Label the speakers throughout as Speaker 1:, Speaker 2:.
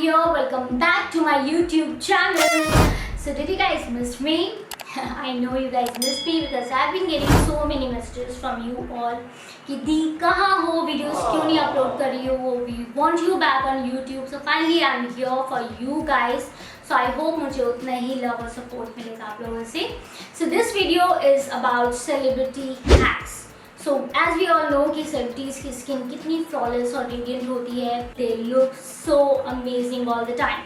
Speaker 1: here. Welcome back to my YouTube channel. So did you guys miss me? I know you guys missed me because I've been getting so many messages from you all कि दी कहाँ हो, videos क्यों नहीं upload कर रही हो, we want you back on YouTube. So finally I'm here for you guys. So I hope मुझे उतना ही love और support मिलेगा आप लोगों से. So this video is about celebrity hacks. So as we all know कि celebrities की skin कितनी flawless और radiant होती है. They look so amazing all the time.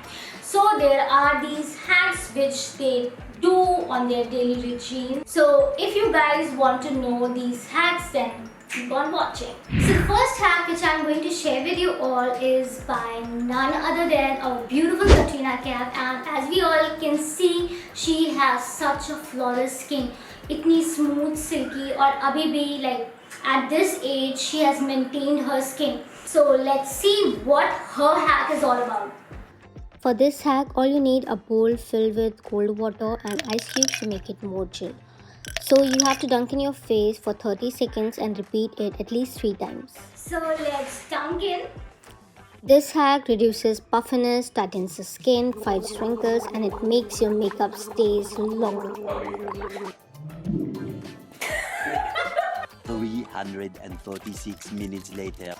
Speaker 1: So there are these hacks which they do on their daily routine. So if you guys want to know these hacks, then keep on watching. So the first hack which I'm going to share with you all is by none other than our beautiful Katrina Kaif, and as we all can see, she has such a flawless skin. इतनी smooth, silky, और अभी भी like at this age she has maintained her skin. So let's see what her hack is all about.
Speaker 2: For this hack, all you need a bowl filled with cold water and ice cubes to make it more chill. So you have to dunk in your face for 30 seconds and repeat it at least 3 times.
Speaker 1: So let's dunk in.
Speaker 2: This hack reduces puffiness, tightens the skin, fights wrinkles, and it makes your makeup stays longer.
Speaker 3: 346 minutes later.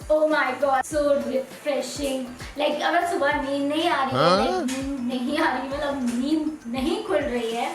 Speaker 1: Oh my god, so refreshing. Like अगर सुबह नींद नहीं आ रही है, like नींद नहीं आ रही, मतलब नींद नहीं खुल रही है,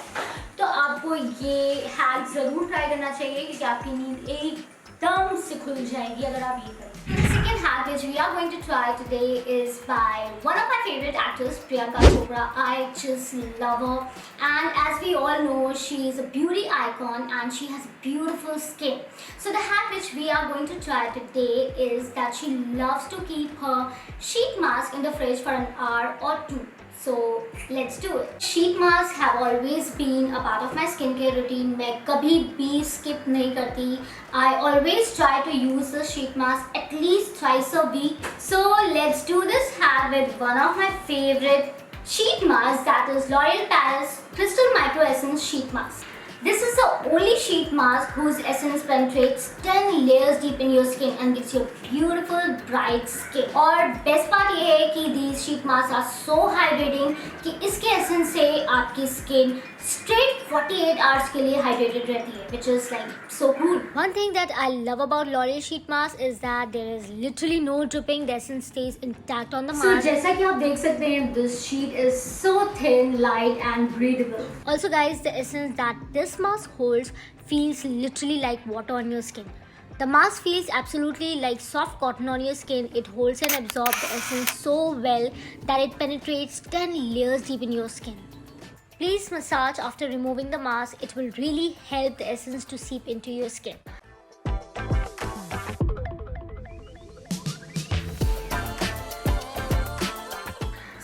Speaker 1: तो आपको ये हैक जरूर ट्राई करना चाहिए क्योंकि आपकी नींद एकदम से खुल जाएगी अगर आप ये करें. The second hack which we are going to try today is by one of my favorite actors, Priyanka Chopra. I just love her, and as we all know, she is a beauty icon and she has beautiful skin. So the hack which we are going to try today is that she loves to keep her sheet mask in the fridge for an hour or two. So let's do it. Sheet masks have always been a part of my skincare routine. मैं कभी भी skip नहीं करती. I always try to use the sheet mask at least thrice a week. So let's do this hack with one of my favorite sheet masks, that is L'Oreal Paris Crystal Micro Essence Sheet Mask. This is the only sheet mask whose essence penetrates 10 layers deep in your skin and gives you beautiful bright skin. और best part ये है कि these sheet masks are so hydrating कि इसके essence से आपकी skin straight 48 hours के लिए hydrated रहती है, which is like so cool.
Speaker 2: One thing that I love about L'Oreal sheet mask is that there is literally no dripping. The essence stays intact on the mask.
Speaker 1: So जैसा कि आप देख सकते हैं, this sheet is so thin, light and breathable.
Speaker 2: Also guys, the essence that this mask holds feels literally like water on your skin. The mask feels absolutely like soft cotton on your skin. It holds and absorbs the essence so well that it penetrates 10 layers deep in your skin. Please massage after removing the mask. It will really help the essence to seep into your skin.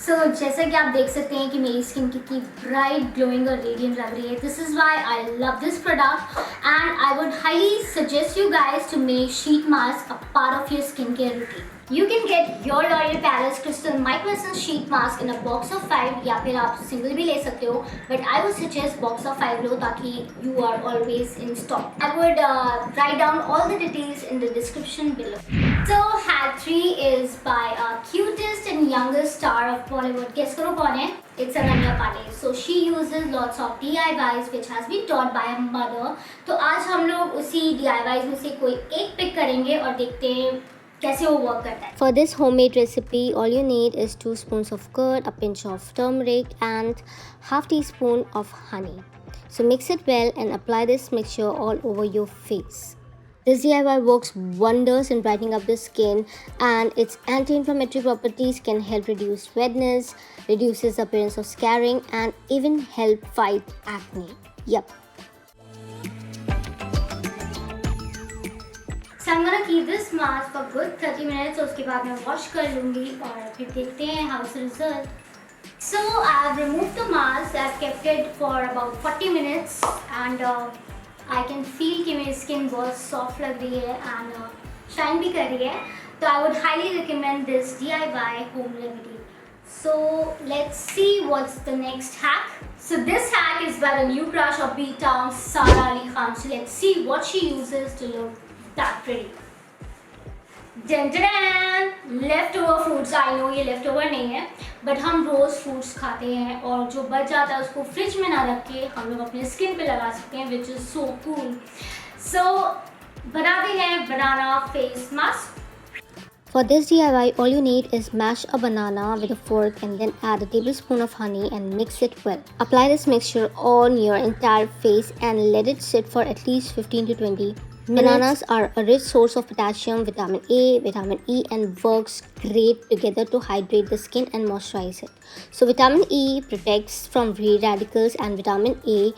Speaker 1: So जैसा कि आप देख सकते हैं कि मेरी skin कितनी bright, glowing और रेडियंट लग रही है. This is why I love this product and I would highly suggest you guys to make sheet mask a part of your skincare routine. You can get your L'Oreal Paris Crystal Micro Essence Sheet Mask in a box of 5 या फिर आप single भी ले सकते हो, but I would suggest box of 5 लो ताकि you are always in stock. I would write down all the details in the description below. So hack 3 is by our cutest and youngest star of Bollywood. Guess करो कौन है? It's Ananya Patil. So she uses lots of DIYs which has been taught by her mother. तो आज हम लोग उसी DIYs में से कोई एक पिक करेंगे और देखते हैं कैसे वो वर्क करता है.
Speaker 2: For this homemade recipe, all you need is 2 spoons of curd, a pinch of turmeric and half teaspoon of honey. So mix it well and apply this mixture all over your face. This DIY works wonders in brightening up the skin, and its anti-inflammatory properties can help reduce redness, reduces the appearance of scarring and even help fight acne. Yup.
Speaker 1: So I'm gonna keep this mask for good 30 minutes. उसके बाद मैं wash कर लूँगी और फिर देखते हैं how's the result. So I've removed the mask. I've kept it for about 40 minutes and I can feel कि मेरी skin बहुत soft लग रही है and shine भी कर रही है. तो I would highly recommend this DIY home remedy. So let's see what's the next hack. So this hack is by the new crush of B-Town, Sara Ali Khan. So let's see what she uses to look that pretty. Left over fruits, I know ये left over नहीं है, but हम रोज fruits खाते हैं और जो बच जाता है उसको फ्रिज में ना रख के हम लोग अपने स्किन पे लगा सकते हैं, which is so cool. So बनाते हैं banana face mask.
Speaker 2: For this DIY, all you need is mash a banana with a fork and then add a tablespoon of honey and mix it well. Apply this mixture on your entire face and let it sit for at least 15 to 20 minutes. Bananas are a rich source of potassium, vitamin A, vitamin E and works great together to hydrate the skin and moisturize it. So vitamin E protects from free radicals and vitamin A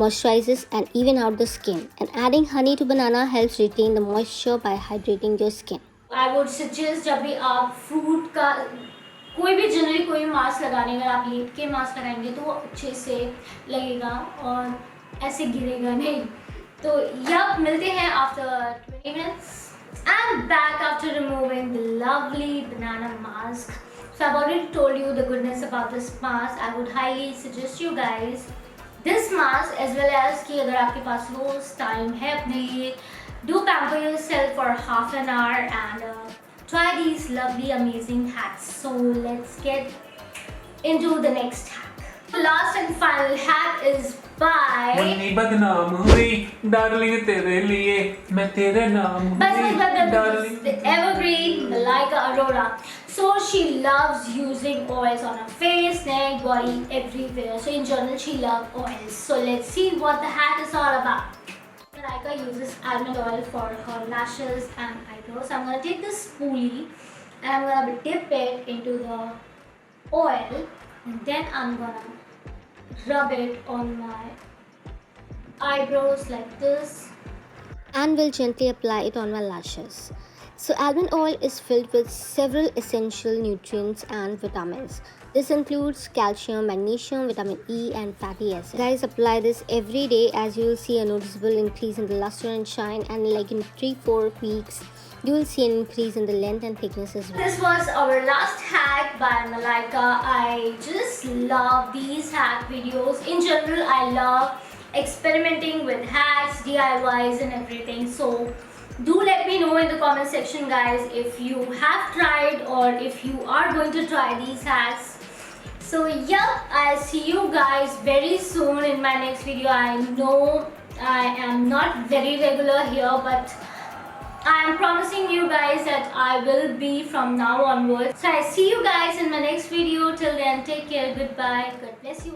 Speaker 2: moisturizes and even out the skin. And adding honey to banana helps retain the moisture by hydrating your skin.
Speaker 1: I would suggest जब भी आप fruit का कोई भी generally कोई भी mask लगाने, अगर आप लेट के मास्क लगाएंगे तो वो अच्छे से लगेगा और ऐसे गिरेगा नहीं। तो यप, मिलते हैं after 20 minutes. I am back after removing the lovely banana mask. So I already told you the goodness about this mask. I would highly suggest you guys this mask as well as कि अगर आपके पास रोज time है अपने लिए, do pamper yourself for half an hour and try these lovely amazing hacks. So let's get into the next hack. The last and final hack is by
Speaker 4: Munni बदनाम हुई darling तेरे लिए, मैं तेरे नाम हुई darling.
Speaker 1: the evergreen Malaika Arora. So she loves using oils on her face, neck, body, everywhere. So in general she loves oils. So let's see what the hack is all about. Malaika uses almond oil for her lashes and eyebrows. I'm going to take this spoolie and I'm going to dip it into the oil and then I'm going to rub it on my eyebrows like this.
Speaker 2: And will gently apply it on my lashes. So almond oil is filled with several essential nutrients and vitamins. This includes calcium, magnesium, vitamin E and fatty acids. Guys, apply this every day as you will see a noticeable increase in the luster and shine, and like in 3-4 weeks you will see an increase in the length and thickness as well.
Speaker 1: This was our last hack by Malaika. I just love these hack videos. In general, I love experimenting with hacks, DIYs and everything. So do let me know in the comment section guys if you have tried or if you are going to try these hacks. So yeah, I'll see you guys very soon in my next video. I know I am not very regular here, but I am promising you guys that I will be from now onwards. So I see you guys in my next video. Till then, take care, goodbye, God bless you all.